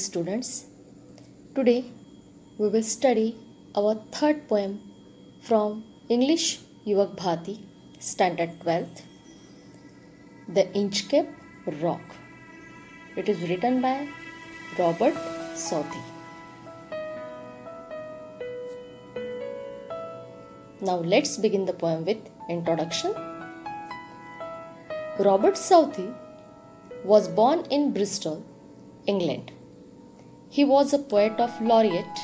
students. Today we will study our third poem from English Yuvak Bharati, Standard 12th, The Inchcape Rock. It is written by Robert Southey. Now let's begin the poem with introduction. Robert Southey was born in Bristol, England. He was a poet laureate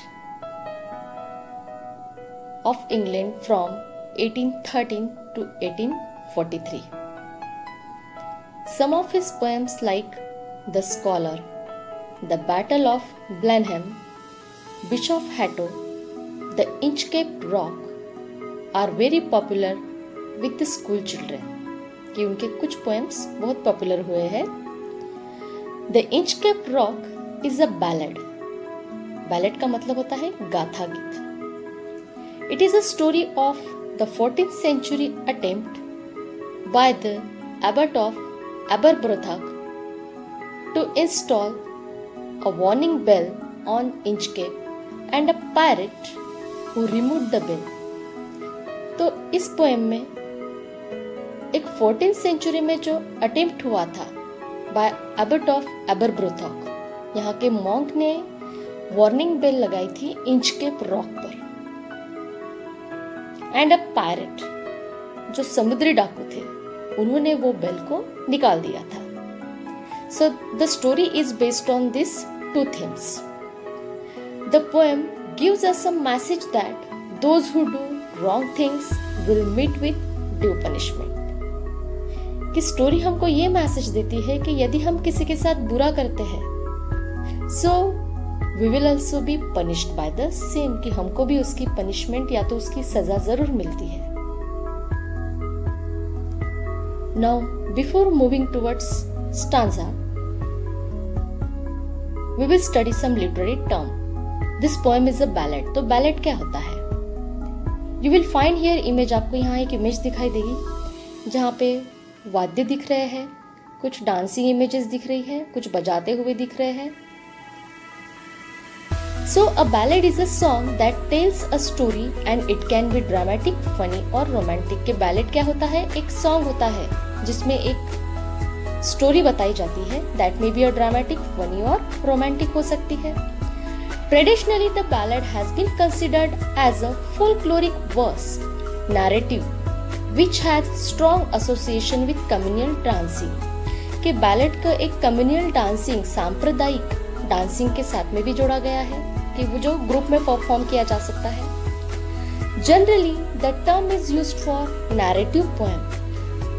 of England from 1813 to 1843. Some of his poems like The Scholar, The Battle of Blenheim, Witch of Hatto, The Inchcape Rock are very popular with the school children. कि उनके कुछ poems बहुत popular हुए हैं. The Inchcape rock is a ballad. Ballad का मतलब होता है गाथा गीत. It is a story of the 14th century attempt by the abbot of Aberbrothock to install a warning bell on Inchcape and a pirate who removed the bell. तो इस poem में एक 14th century में जो attempt हुआ था bye Abbott of एबरब्रोथॉक, यहाँ के मॉन्क ने वार्निंग बेल लगाई थी इंचकेप रॉक पर. एंड अ पायरेट, जो समुद्री डाकू थे, उन्होंने वो बेल को निकाल दिया था. So the story is based on this two themes. The poem gives us a message that those who do wrong things will meet with due punishment. कि स्टोरी हमको ये मैसेज देती है कि यदि हम किसी के साथ बुरा करते हैं, so we will also be punished by the same, कि हमको भी उसकी पनिशमेंट या तो उसकी सजा जरूर मिलती है. Now before moving towards stanza we will study some literary term. This poem is a ballad. तो बैलेड क्या होता है? You will find here image. आपको यहाँ एक इमेज दिखाई देगी जहाँ पे वाद्य दिख रहे हैं, कुछ डांसिंग इमेजेस दिख रही है, कुछ बजाते हुए दिख रहे हैं. So a ballad is a song that tells a story and it can be dramatic, funny और रोमांटिक. के बैलेड क्या होता है? एक सॉन्ग होता है जिसमें एक स्टोरी बताई जाती है. That may be a dramatic, funny और रोमांटिक हो सकती है. Traditionally the ballad has been considered as a folkloric verse narrative which has strong association with communal dancing. कि बैलेड का एक कम्युनल डांसिंग, सांप्रदायिक डांसिंग के साथ में भी जोड़ा गया है, कि वो जो ग्रुप में परफॉर्म किया जा सकता है. Generally the term is used for narrative poem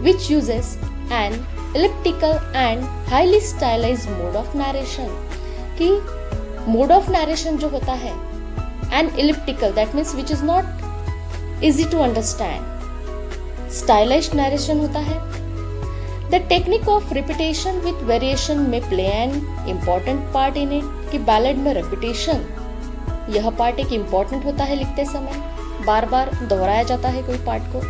which uses an elliptical and highly stylized mode of narration. कि mode of narration जो होता है an elliptical, that means which is not easy to understand. Stylish narration होता है. The technique of repetition with variation में play an important part in it. कि ballad में repetition, यह पार्ट एक इम्पॉर्टेंट होता है. लिखते समय बार बार दोहराया जाता है कोई पार्ट को.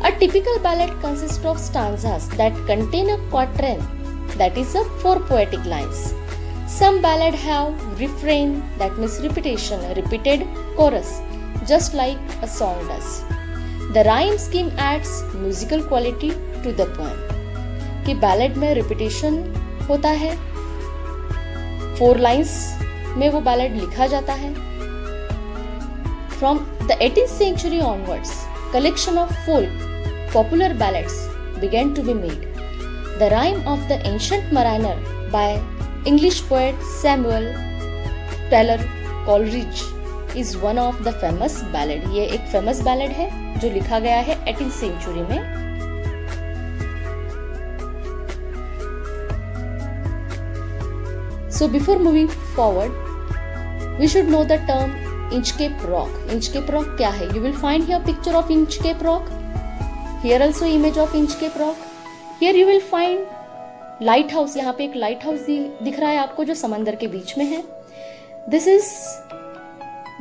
A typical ballad consist of stanzas that contain a quatrain, that is a 4 poetic lines. Some ballad have refrain, that means repetition, a repeated chorus, just like a song does. The rhyme scheme adds musical quality to the poem. कि ballad में repetition होता है, 4 lines में वो ballad लिखा जाता है. From the 18th century onwards, collection of folk popular ballads began to be made. The Rime of the Ancient Mariner by English poet Samuel Taylor Coleridge is one of the famous ballad. ये एक famous ballad है जो लिखा गया है 18th century में. So before moving forward, we should know the term Inchcape Rock. Inchcape Rock क्या है? You will find here picture of Inchcape Rock. Here also image of Inchcape Rock. Here you will find light house. यहाँ पे एक light house दिख रहा है आपको जो समंदर के बीच में है. This is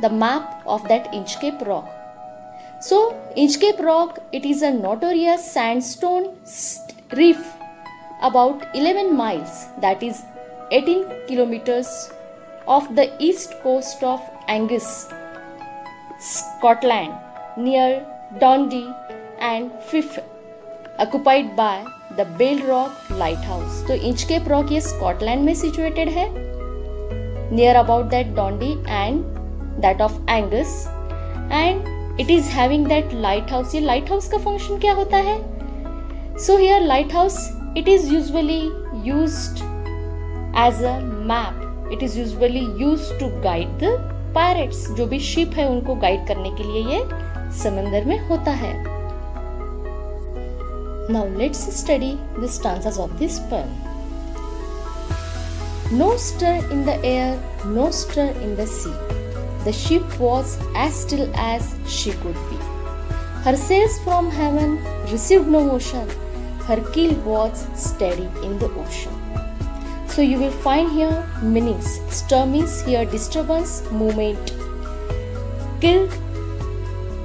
the map of that Inchcape rock. So, Inchcape Rock, it is a notorious sandstone reef about 11 miles, that is 18 kilometers off the east coast of Angus, Scotland, near Dundee and Fife, occupied by the Bell Rock Lighthouse. तो Inchcape rock ये Scotland में situated है, near about that Dundee and that of Angus, and it is having that lighthouse. ये lighthouse का function क्या होता है? So here lighthouse it is usually used as a map. It is usually used to guide the pirates. जो भी ship है उनको guide करने के लिए ये समंदर में होता है. Now let's study the stanzas of this poem. No stir in the air, no stir in the sea. The ship was as still as she could be. Her sails from heaven received no motion. Her keel was steady in the ocean. So you will find here meanings. Stir means here disturbance, movement. Keel,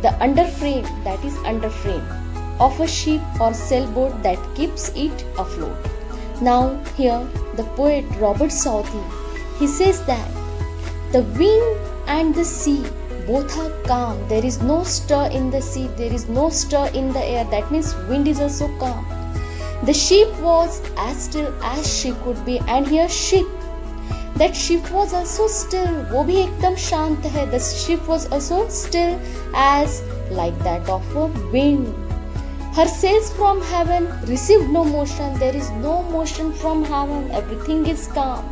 the underframe, that is underframe of a ship or sailboat that keeps it afloat. Now here the poet Robert Southey, he says that the wind and the sea both are calm. There is no stir in the sea, there is no stir in the air. That means wind is also calm. The ship was as still as she could be, and here ship, that ship was also still. वो भी एकदम शांत है. The ship was also still as like that of a wind. Her sails from heaven received no motion. There is no motion from heaven. Everything is calm.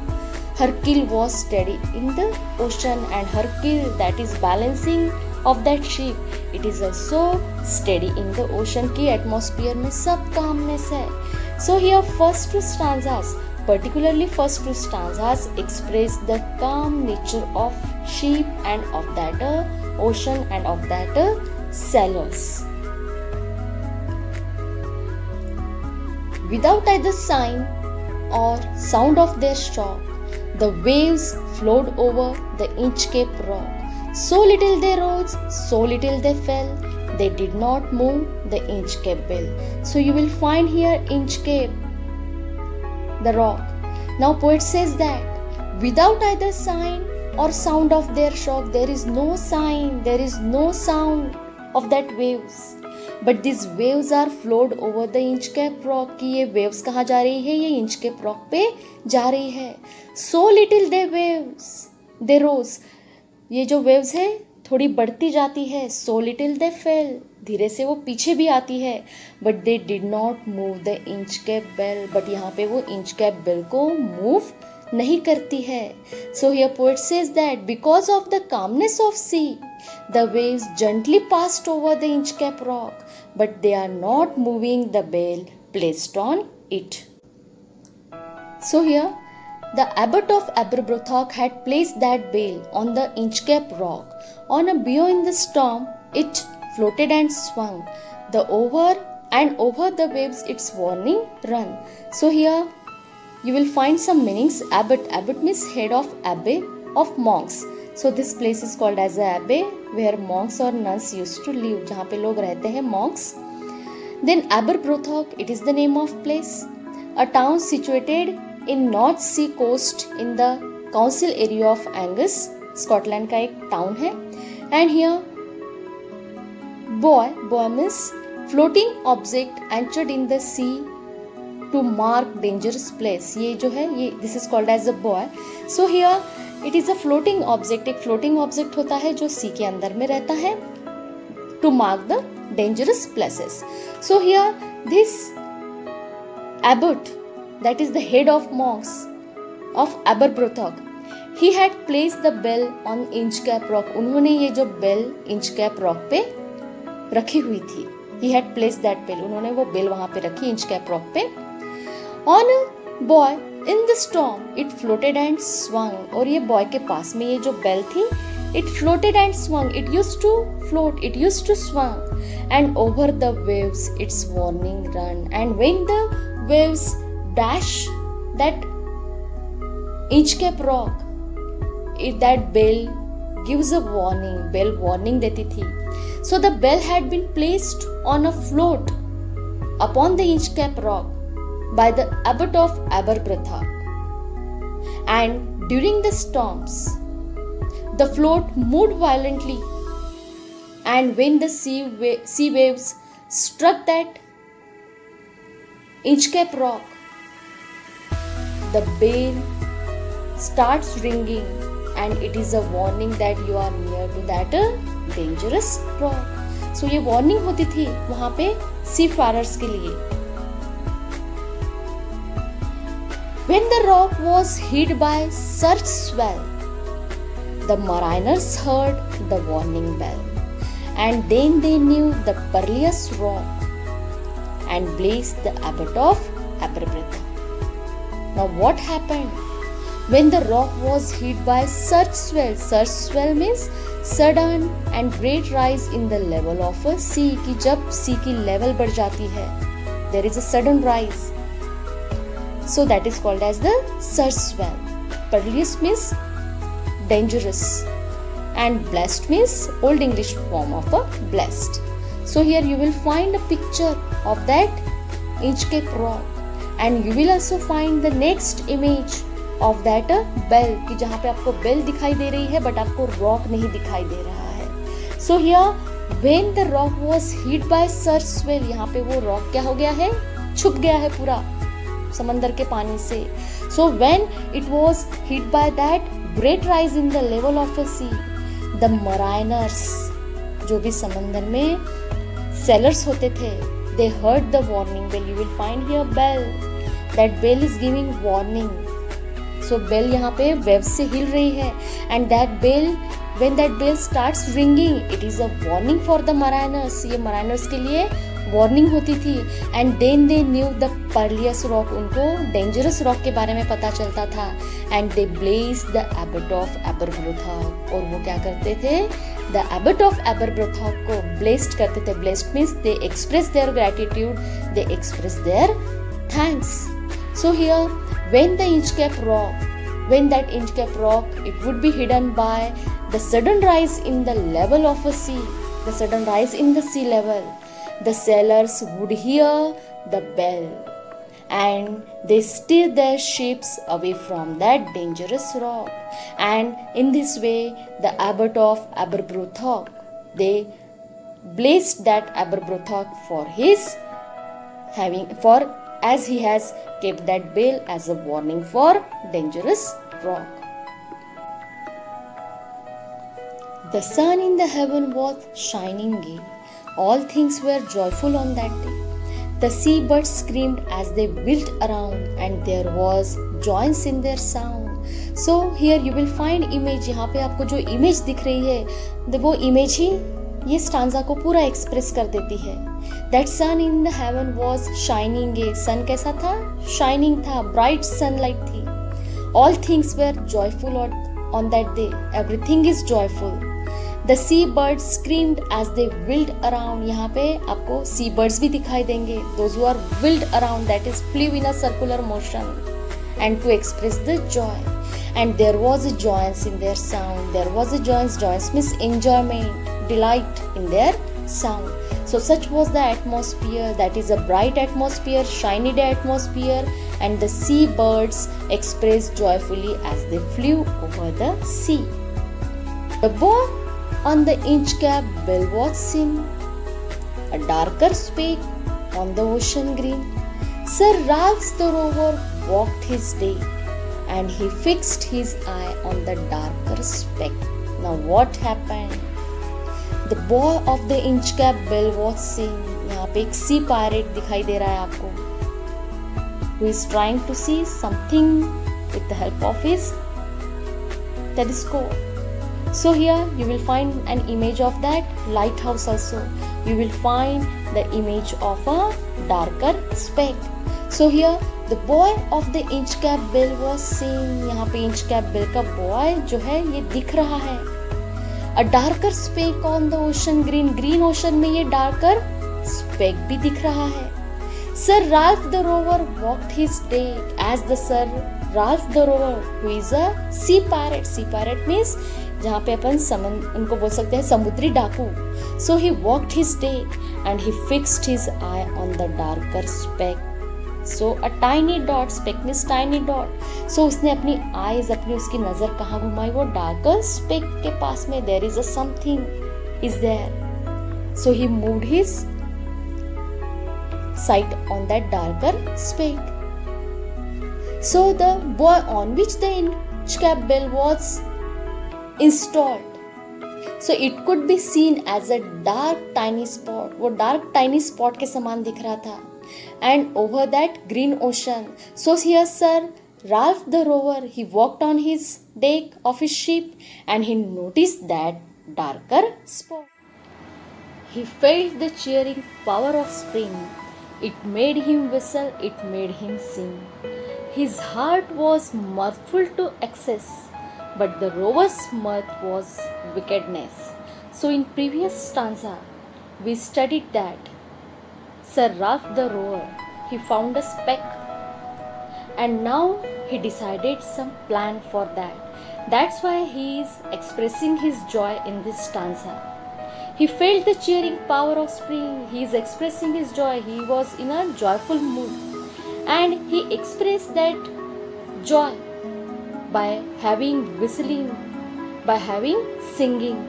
Her keel was steady in the ocean, and her keel, that is balancing of that ship, it is also steady in the ocean. की atmosphere में सब calmness है. So here first two stanzas, particularly first two stanzas, express the calm nature of ship and of that ocean and of that sailors. Without either sign or sound of their shock, the waves flowed over the Inchcape Rock. So little they rose, so little they fell, they did not move the Inchcape Bell. So you will find here Inchcape, the rock. Now poet says that without either sign or sound of their shock, there is no sign, there is no sound of that waves. But these waves are flowed over the Inchcape Rock. कि ये waves कहाँ जा रही है? ये Inchcape Rock पे जा रही है. So little they waves, they rose. ये जो waves है थोड़ी बढ़ती जाती है. So little they fell, धीरे से वो पीछे भी आती है. But they did not move the Inchcape Bell. But यहाँ पे वो Inchcape Bell को move नहीं करती है. So here poet says that because of the calmness of sea, the waves gently passed over the Inchcape Rock, but they are not moving the bell placed on it. So here the abbot of Aberbrothock had placed that bell on the Inchcape Rock. On a buoy in the storm, it floated and swung. Over the waves its warning run. So here you will find some meanings. Abbot means head of abbey of monks. So this place is called as a abbey where monks or nuns used to live. जहाँ पे लोग रहते हैं monks. Then Aberbrothock, it is the name of place, a town situated in North Sea coast in the council area of Angus, Scotland का एक town है. And here buoy means floating object anchored in the sea to mark dangerous place. ये जो है ये this is called as a buoy. So here it is a floating object. एक floating object होता है जो sea के अंदर में रहता है to mark the dangerous places. So here this abbot, that is the head of monks of Aberbrothock, he had placed the bell on Inchcape Rock. उन्होंने ये जो bell Inchcape Rock पे रखी हुई थी. He had placed that bell. उन्होंने वो bell वहाँ पे रखी Inchcape Rock पे. On a buoy in the storm, it floated and swung. और ये buoy के पास में ये जो bell थी, it floated and swung. It used to float, it used to swung. And over the waves, its warning run. And when the waves dash that Inchcape Rock, that bell gives a warning. Bell warning देती थी. So the bell had been placed on a float upon the Inchcape Rock by the abbot of Aberbrothock. and during the storms, the float moved violently, and when the sea waves struck that Inchcape Rock, the bell starts ringing, and it is a warning that you are near to that dangerous rock. So ये warning होती थी वहाँ पे seafarers के लिए. When the rock was hit by such swell, the mariners heard the warning bell, and then they knew the perilous rock and blazed the abbot of Aberbrothock. Now what happened when the rock was hit by such swell? Such swell means sudden and great rise in the level of a sea. कि जब sea की level बढ़ जाती है, there is a sudden rise. So that is called as the surge swell. Perilous means dangerous, and blessed means Old English form of a blessed. So here you will find a picture of that Inchcape Rock, and you will also find the next image of that bell, कि जहाँ पे आपको bell दिखाई दे रही है but आपको rock नहीं दिखाई दे रहा है. So here when the rock was hit by surge swell, यहाँ पे वो rock क्या हो गया है, छुप गया है पूरा समंदर के पानी से. So when it was hit by that great rise in the level of a sea, the mariners, जो भी समंदर में sailors होते थे, they heard the warning bell. You will find here bell. That bell is giving warning. So bell यहाँ पे waves से हिल रही है, and that bell, when that bell starts ringing, it is a warning for the mariners. ये mariners के लिए warning होती थी. And then they knew the perilous rock, उनको डेंजरस रॉक के बारे में पता चलता था. And they blaze the abbot of Aberbrothok, और वो क्या करते थे, द एबट ऑफ एबरब्रोथॉक को ब्लेस्ड करते थे. Blessed means they express their gratitude, they express their thanks. So here when the Inchcape Rock, when that Inchcape Rock, it would be hidden by the sudden rise in the level of a sea, the sudden rise in the sea level, the sailors would hear the bell, and they steer their ships away from that dangerous rock. And in this way, the abbot of Aberbrothock, they blessed that Aberbrothock for his as he has kept that bell as a warning for dangerous rock. The sun in the heaven was shining gay. All things were joyful on that day. The seabirds screamed as they wheeled around, and there was joyance in their sound. So here you will find image. यहाँ पे आपको जो image दिख रही है, वो image ही ये stanza को पूरा एक्सप्रेस कर देती है. That sun in the heaven was shining gay. Sun कैसा था? Shining था, bright sunlight थी. All things were joyful on that day. Everything is joyful. The seabirds screamed as they wheeled around. यहाँ पे आपको seabirds भी दिखाई देंगे. Those who are wheeled around, that is flew in a circular motion, and to express the joy. And there was a joyance in their sound. There was a joyance. Joyance means enjoyment, delight in their sound. So such was the atmosphere. That is a bright atmosphere, shiny day atmosphere, and the seabirds expressed joyfully as they flew over the sea. The boy on the Inchcape bell was seen, a darker speck on the ocean green. Sir Ralph the rover walked his day, and he fixed his eye on the darker speck. Now what happened? The boy of the Inchcape bell was seen. यहाँ पे एक sea pirate दिखाई दे रहा है आपको, who is trying to see something with the help of his telescope. So here you will find an image of that lighthouse also. You will find the image of a darker speck. So here the boy of the Inchcape bell was seen. यहाँ पे Inchcape bell का boy जो है ये दिख रहा है. A darker speck on the ocean green. Green ocean में ये darker speck भी दिख रहा है. Sir Ralph the rover walked his day as the Sir Ralph the rover, who is a sea pirate. Sea pirate means जहाँ पे अपन उनको बोल सकते हैं समुद्री डाकू. So he walked his day and he fixed his eye on the darker speck. So a tiny dot, speck means tiny dot. So उसने अपनी eyes, अपनी उसकी नजर कहाँ घुमाई? वो darker speck के पास में. There is a something is there. So he moved his sight on that darker speck. So the boy on which the inch cap bell was installed, so it could be seen as a dark tiny spot. वो dark tiny spot के समान दिख रहा था. And over that green ocean. So here Sir Ralph the rover, he walked on his deck of his ship and he noticed that darker spot. He felt the cheering power of spring. It made him whistle, it made him sing. His heart was mirthful to excess, but the rover's mirth was wickedness. So in previous stanza, we studied that Sir Ralph the rover, he found a speck, and now he decided some plan for that. That's why he is expressing his joy in this stanza. He felt the cheering power of spring. He is expressing his joy. He was in a joyful mood, and he expressed that joy by having whistling, by having singing.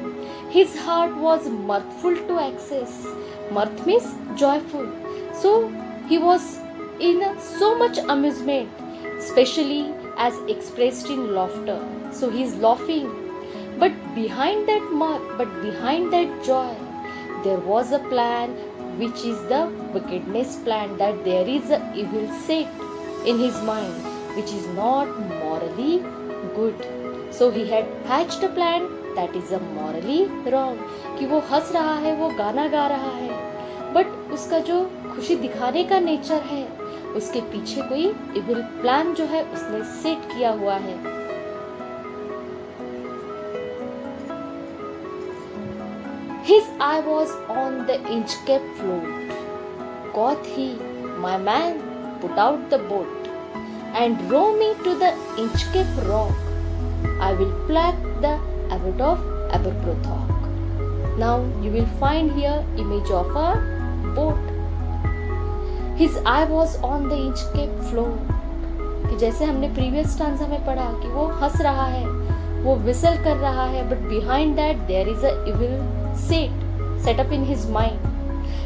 His heart was mirthful to excess. Mirth means joyful. So he was in so much amusement, especially as expressed in laughter. So he is laughing. But behind that mirth, but behind that joy, there was a plan, which is the wickedness plan, that there is a evil set in his mind, which is not morally good. So he had hatched a plan that is a morally wrong. कि वो हंस रहा है, वो गाना गा रहा है, बट उसका जो खुशी दिखाने का नेचर है, उसके पीछे कोई इविल प्लान जो है उसने सेट किया हुआ है. His eye was on the Inchcape float. Quoth he, my man, put out the boat and row me to the Inchcape rock. I will pluck the abbot of Aberbrothock. Now you will find here image of a boat. His eye was on the Inchcape float. कि जैसे हमने previous stanza में पढ़ा कि वो हंस रहा है, वो whistle कर रहा है, but behind that there is a evil set up in his mind.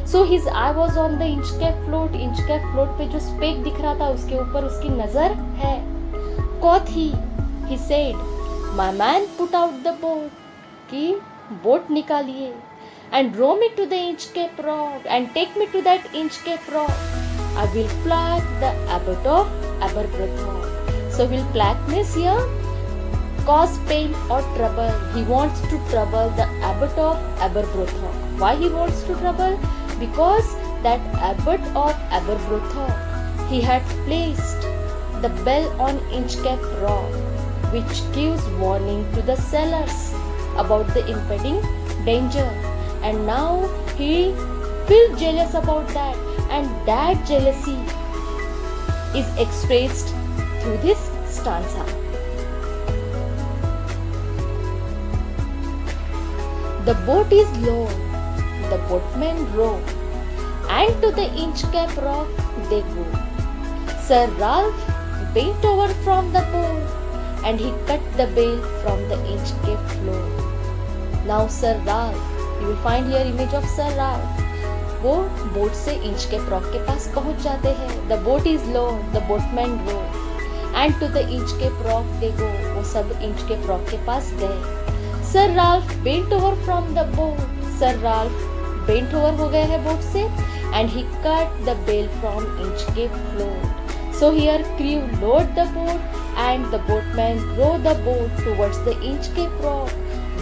So his eye was on the Inchcape float. Inchcape float पे जो speck दिख रहा था उसके ऊपर उसकी नजर है. Quoth he said, my man put out the boat, कि बोट निकालिए, and row me to the Inchcape rock and take me to that Inchcape rock. I will pluck the abbot of Aberbrothock. So will pluck means here cause pain or trouble. He wants to trouble the abbot of Aberbrothock. Why he wants to trouble? Because that abbot of Aberbrothock, he had placed the bell on Inchcape rock, which gives warning to the sailors about the impending danger. And now he feels jealous about that, and that jealousy is expressed through this stanza. The boat is low, the boatmen row, and to the Inchcape rock they go. Sir Ralph bent over from the boat, and he cut the bale from the Inchcape floor. Now Sir Ralph, you will find here image of Sir Ralph. वो boat से Inchcape rock के पास पहुंच जाते हैं. The boat is low, the boatmen row, and to the Inchcape rock they go. वो सब Inchcape rock के पास गए. Sir Ralph bent over from the boat. Sir Ralph bent over हो गए हैं बोट से, and he cut the bale from Inchcape float. So here crew load the boat, and the boatmen row the boat towards the Inchcape rock.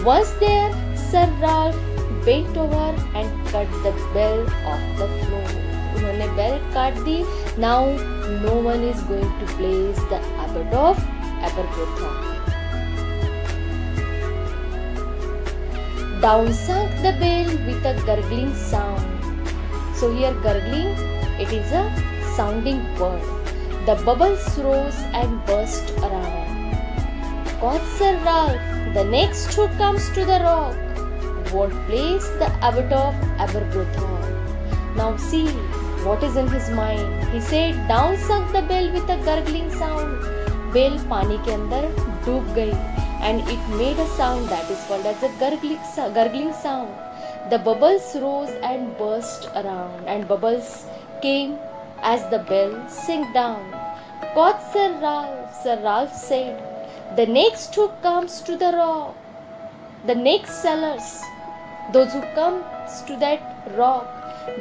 Once there, Sir Ralph bent over and cut the bell of the float. उन्होंने bell काट दी. Now no one is going to place the abbot of Aberbrothock. Down sunk the bell with a gurgling sound. So here gurgling, it is a sounding word. The bubbles rose and burst around. Quoth Sir Ralph, the next who comes to the rock won't place the abbot of Aberbrothock. Now see, what is in his mind. He said, down sunk the bell with a gurgling sound. Bell पानी के अंदर डूब गई and it made a sound that is called as a gurgling sound. The bubbles rose and burst around, and bubbles came as the bell sank down. Quoth Sir Ralph. Sir Ralph said, the next who comes to the rock, the next sellers, those who comes to that rock,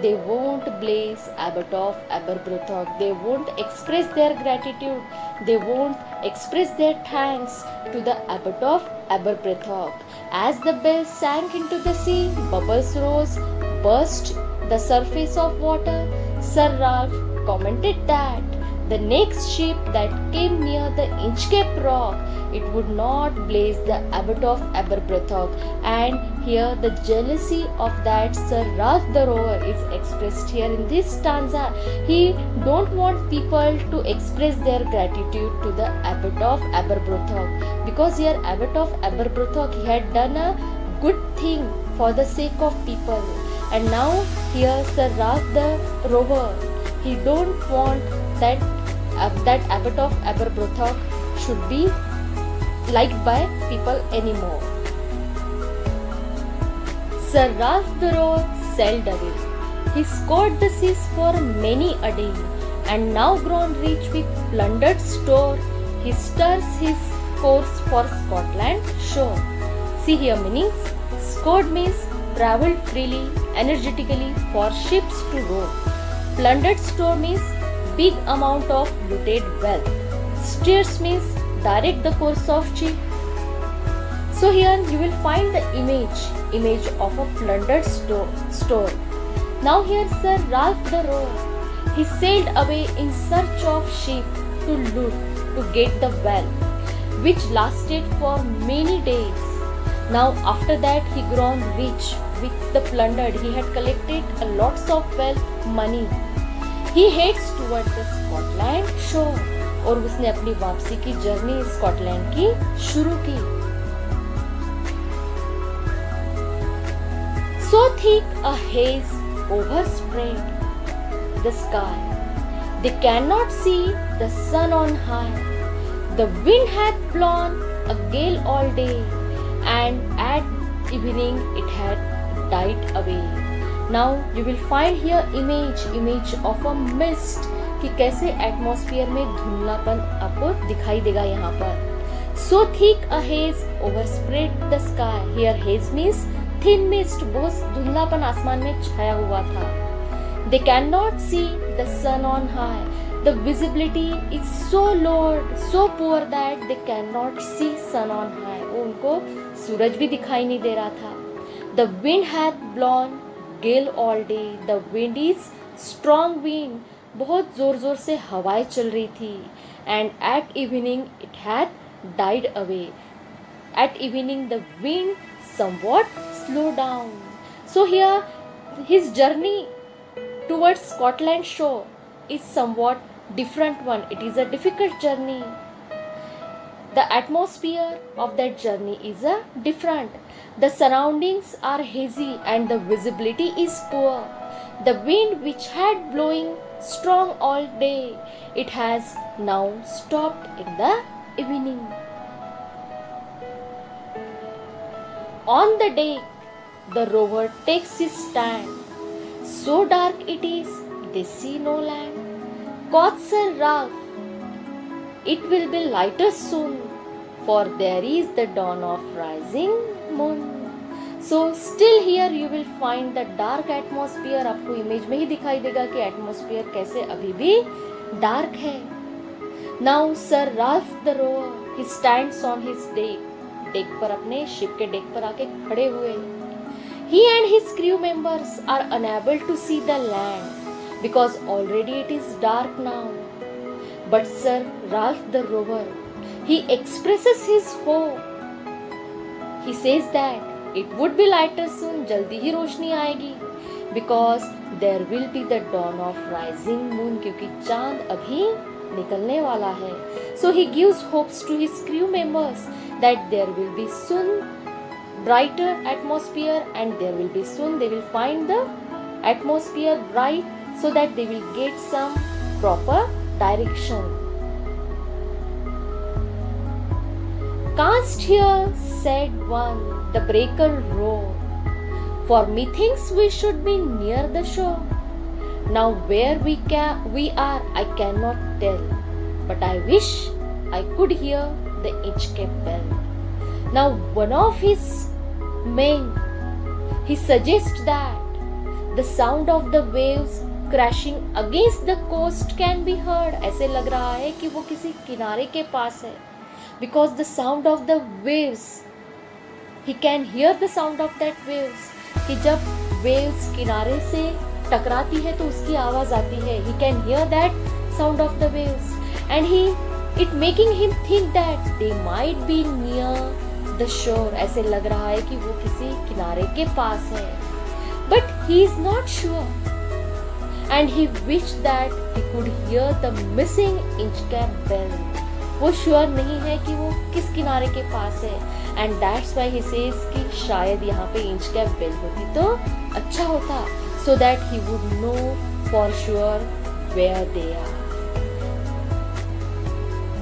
they won't blaze Abbot of Aberbrothock. They won't express their gratitude. They won't express their thanks to the Abbot of Aberbrothock. As the bell sank into the sea, bubbles rose, burst the surface of water. Sir Ralph commented that the next ship that came near the Inchcape Rock, it would not blaze the Abbot of Aberbrothock. And here the jealousy of that Sir Ralph the Rover is expressed here in this stanza. He don't want people to express their gratitude to the Abbot of Aberbrothock, because here Abbot of Aberbrothock, he had done a good thing for the sake of people. And now here Sir Ralph the Rover, he don't want that Abbot of Aberbrothock should be liked by people anymore. Sir Ralph the Rover sailed away. He scoured the seas for many a day, and now grown rich with plundered store, he stirs his course for Scotland shore. See here meanings. Scoured means travelled freely, energetically for ships to row. Plundered store means big amount of looted wealth. Steers means direct the course of ship. So here you will find the image of a plundered store. Now here Sir Ralph the Rover, he sailed away in search of ship to loot, to get the wealth, which lasted for many days. Now after that he grown rich with the plundered. He had collected a lots of wealth, money. He heads toward the Scotland shore, और उसने अपनी वापसी की journey Scotland की शुरू की. So thick a haze overspread the sky, they cannot see the sun on high. The wind hath blown a gale all day, and at evening it had died away. Now you will find here image of a mist, कि कैसे atmosphere में धुंधलापन आपको दिखाई देगा यहाँ पर. So thick a haze overspread the sky. Here haze means thin mist, बहुत धुंधलापन आसमान में छाया हुआ था. They cannot see the sun on high. The visibility is so low, so poor that they cannot see sun on high. उनको सूरज भी दिखाई नहीं दे रहा था. The wind hath blown gale all day. The wind is strong wind. बहुत जोर जोर से हवाएं चल रही थी. And at evening it had died away. At evening the wind somewhat slowed down. So here his journey towards Scotland shore is somewhat different one. It is a difficult journey. The atmosphere of that journey is different. The surroundings are hazy and the visibility is poor. The wind which had blowing strong all day, it has now stopped in the evening. On the deck, the rover takes his stand. So dark it is, they see no land. Quoth Sir Ralph, it will be lighter soon, for there is the dawn of rising moon. So still here you will find the dark atmosphere. आपको image में ही दिखाई देगा कि atmosphere कैसे अभी भी dark है. Now Sir Ralph the rover, he stands on his deck. Deck पर अपने शिप के डेक पर आके खड़े हुए. He and his crew members are unable to see the land because already it is dark now. But Sir Ralph the rover, he expresses his hope. He says that it would be lighter soon, जल्दी ही रोशनी आएगी, because there will be the dawn of rising moon, क्योंकि चांद अभी निकलने वाला है. So he gives hopes to his crew members that there will be soon brighter atmosphere, and there will be soon they will find the atmosphere bright so that they will get some proper direction. Cast here, said one, the breaker roared, for methinks we should be near the shore. Now where we are, I cannot tell, but I wish I could hear the Inchcape bell. Now one of his men, he suggests that the sound of the waves crashing against the coast can be heard. ऐसे लग रहा है कि वो किसी किनारे के पास है, because the sound of the waves, he can hear the sound of that waves, कि जब waves किनारे से टकराती है तो उसकी आवाज आती है. He can hear that sound of the waves, and it making him think that they might be near the shore. ऐसे लग रहा है कि वो किसी किनारे के पास है. But he is not sure, and he wished that he could hear the missing Inchcape bell. वो श्योर नहीं है कि वो किस किनारे के पास है, and that's why he says कि शायद यहाँ पे Inchcape bell होती तो अच्छा होता, so that he would know for sure where they are.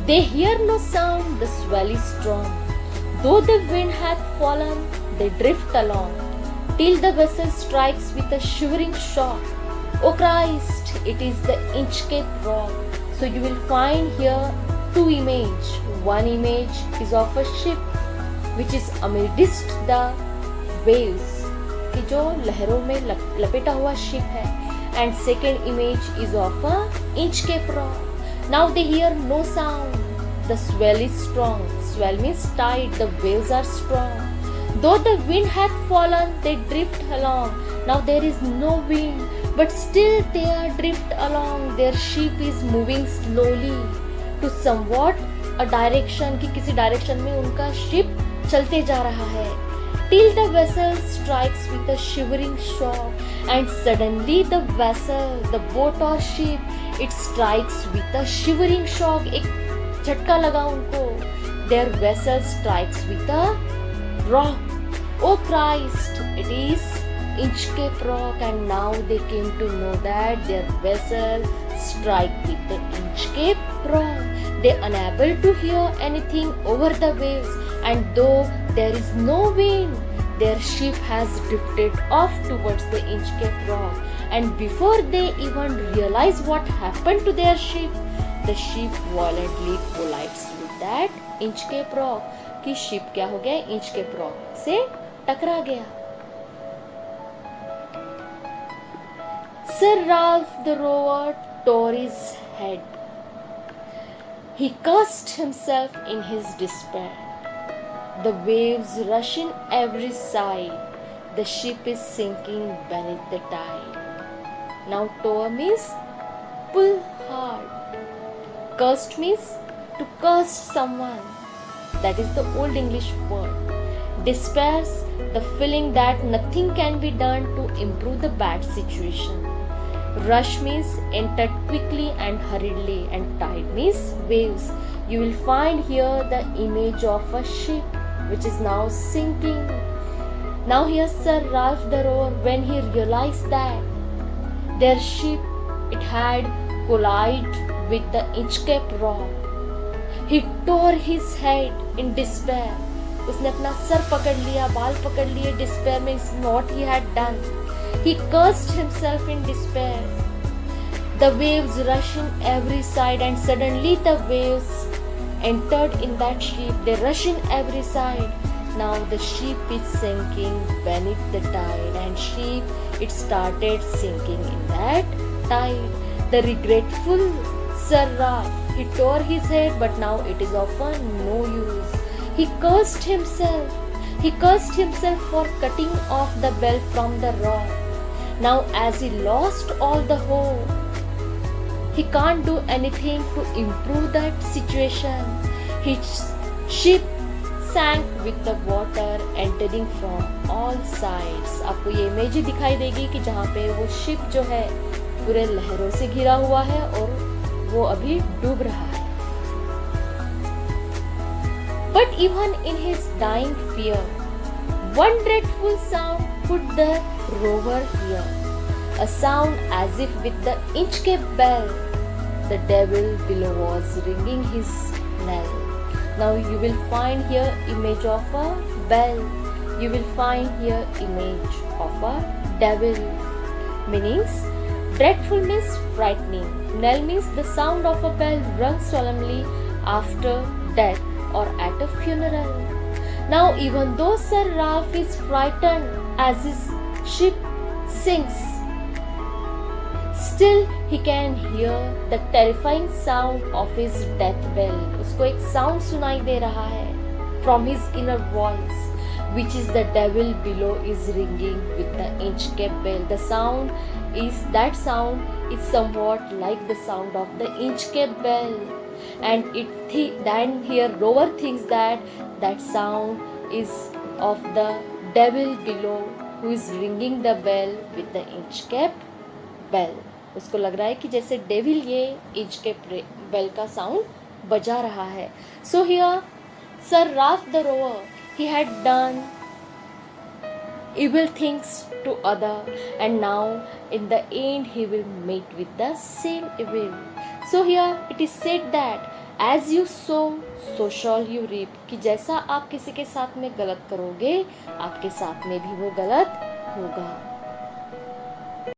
They hear no sound, the swell is strong. Though the wind hath fallen, they drift along, till the vessel strikes with a shivering shock. O Christ, it is the Inchcape rock. So you will find here two images. One image is of a ship which is amidst the waves, कि जो लहरों में लपेटा हुआ ship है, and second image is of a Inchcape rock. Now they hear no sound. The swell is strong. Swell means tide. The waves are strong. Though the wind hath fallen, they drift along. Now there is no wind, but still they are drift along. Their ship is moving slowly to somewhat a direction, कि किसी direction में उनका ship चलते जा रहा है. Till the vessel strikes with a shivering shock, and suddenly the vessel, the boat or ship, it strikes with a shivering shock. एक झटका लगा उनको. Their vessel strikes with a rock. Oh Christ, it is Inchcape rock, and now they came to know that their vessel strike with the Inchcape rock. They unable to hear anything over the waves, and though there is no wind, their ship has drifted off towards the Inchcape rock, and before they even realize what happened to their ship, the ship violently collides with that Inchcape rock. कि ship क्या हो गया, Inchcape rock से टकरा गया. Sir Ralph the rower tore his head. He cursed himself in his despair. The waves rush in every side. The ship is sinking beneath the tide. Now tore means pull hard. Cursed means to curse someone. That is the old English word. Despairs, the feeling that nothing can be done to improve the bad situation. Rush means enter quickly and hurriedly, and tide means waves. You will find here the image of a ship which is now sinking. Now here Sir Ralph the rower, when he realized that their ship, it had collided with the Inchcape rock, he tore his head in despair. उसने अपना sir पकड़ लिया, बाल पकड़ लिए despair में, what he had done. He cursed himself in despair. The waves rushed in every side, and suddenly the waves entered in that ship. They rushed in every side. Now the ship is sinking beneath the tide, and ship, it started sinking in that tide. The regretful Sir Ralph, he tore his head, but now it is of no use. He cursed himself. He cursed himself for cutting off the bell from the rock. Now as he lost all the hope, he can't do anything to improve that situation. His ship sank with the water entering from all sides. आपको ये image ही दिखाई देगी कि जहाँ पे वो ship जो है पूरे लहरों से घिरा हुआ है और वो अभी डूब रहा है. But even in his dying fear, one dreadful sound could the rover hear. a sound as if with the Inchcape bell. The devil below was ringing his knell. Now you will find here image of a bell. You will find here image of a devil. Meanings: dreadful means frightening. Knell means the sound of a bell rung solemnly after death or at a funeral. Now even though Sir Ralph is frightened as his ship sinks, still he can hear the terrifying sound of his death bell. उसको एक sound सुनाई दे रहा है from his inner voice, which is the devil below is ringing with the Inchcape bell. The sound is somewhat like the sound of the Inchcape bell, and then here Rover thinks that sound is of the devil below who is ringing the bell with the Inchcape bell. उसको लग रहा है कि जैसे devil ये Inchcape bell का sound बजा रहा है. So here Sir Ralph the Rover, he had done evil things to other, and now in the end he will meet with the same evil. So here it is said that as you sow so shall you reap, कि जैसा आप किसी के साथ में गलत करोगे आपके साथ में भी वो गलत होगा.